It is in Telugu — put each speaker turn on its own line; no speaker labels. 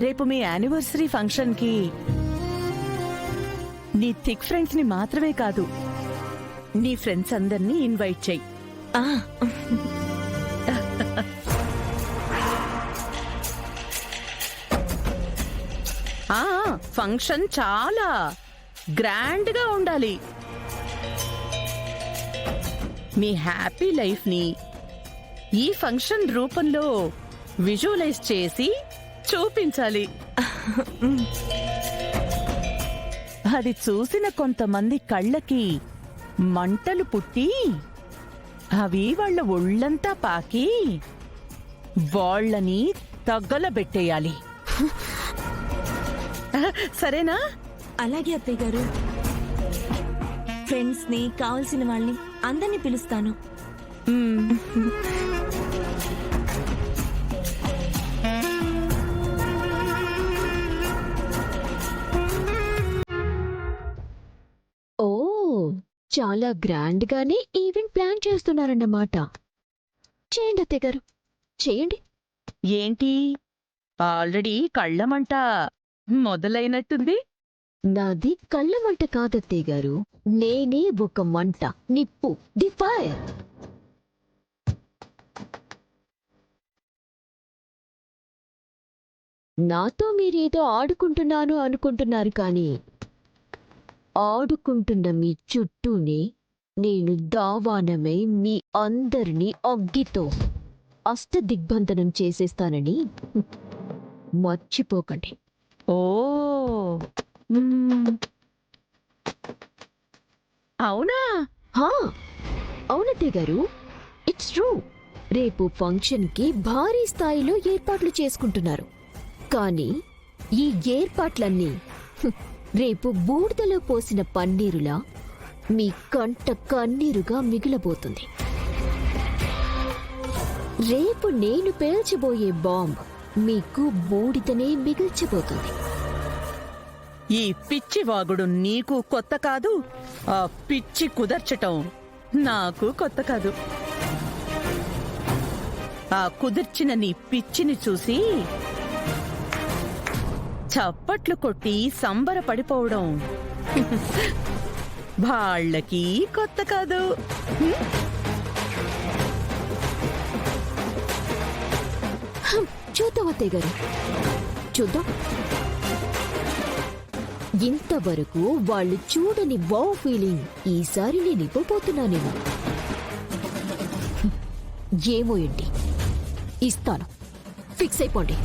రేపు మీ యానివర్సరీ ఫంక్షన్ కి నీ థిక్ ఫ్రెండ్స్ ని మాత్రమే కాదు, నీ ఫ్రెండ్స్ అందరినీ ఇన్వైట్ చెయ్యి. ఫంక్షన్ చాలా గ్రాండ్ గా ఉండాలి. మీ హ్యాపీ లైఫ్ ని ఈ ఫంక్షన్ రూపంలో విజువలైజ్ చేసి చూపించాలి. అది చూసిన కొంతమంది కళ్ళకి మంటలు పుట్టి అవి వాళ్ళ ఒళ్ళంతా పాకి వాళ్ళని తగ్గలబెట్టేయాలి. సరేనా?
అలాగే అత్తయ్య గారు. ఫ్రెండ్స్ ని, కావలసిన వాళ్ళని అందరినీ పిలుస్తాను.
ఓ, చాలా గ్రాండ్ గానే ఈవెంట్ ప్లాన్ చేస్తున్నారన్నమాట. చేయండి అత్తయ్య గారు, చేయండి.
ఏంటి, ఆల్రెడీ కళ్ళమంట మొదలైనట్టుంది?
నాది కళ్ళ మంట కాదత్తయ్య గారు, నేనే ఒక మంట, నిప్పు, ది ఫైర్. నాతో మీరేదో ఆడుకుంటున్నాను అనుకుంటున్నారు, కానీ ఆడుకుంటున్న మీ చుట్టూనే నేను దావానమై మీ అందరినీ అగ్గితో అష్టదిగ్బంధనం చేసేస్తానని మర్చిపోకండి.
ఓ, అవునా?
అవునత్తయ్య గారు, ఇట్స్ ట్రూ. రేపు ఫంక్షన్ కి భారీ స్థాయిలో ఏర్పాట్లు చేసుకుంటున్నారు, కానీ ఈ ఏర్పాట్లన్నీ రేపు బూడిదలో పోసిన పన్నీరులా మీ కంట కన్నీరుగా మిగిలబోతుంది. రేపు నేను పేల్చబోయే బాంబ్ మీకు బూడిదనే మిగిల్చబోతుంది.
ఈ పిచ్చి వాగుడు నీకు కొత్త కాదు, ఆ పిచ్చి కుదర్చటం నాకు కొత్త కాదు. ఆ కుదిర్చిన నీ పిచ్చిని చూసి చప్పట్లు కొట్టి సంబరపడిపోవడం వాళ్ళకి కొత్త కాదు.
చూద్దాం అత్తయ్య గారు, చూద్దాం. ఇంతవరకు వాళ్ళు చూడని వావ్ ఫీలింగ్ ఈసారి నేను ఇవ్వబోతున్నానేమో. ఏమో ఏంటి, ఇస్తాను. ఫిక్స్ అయిపోండి.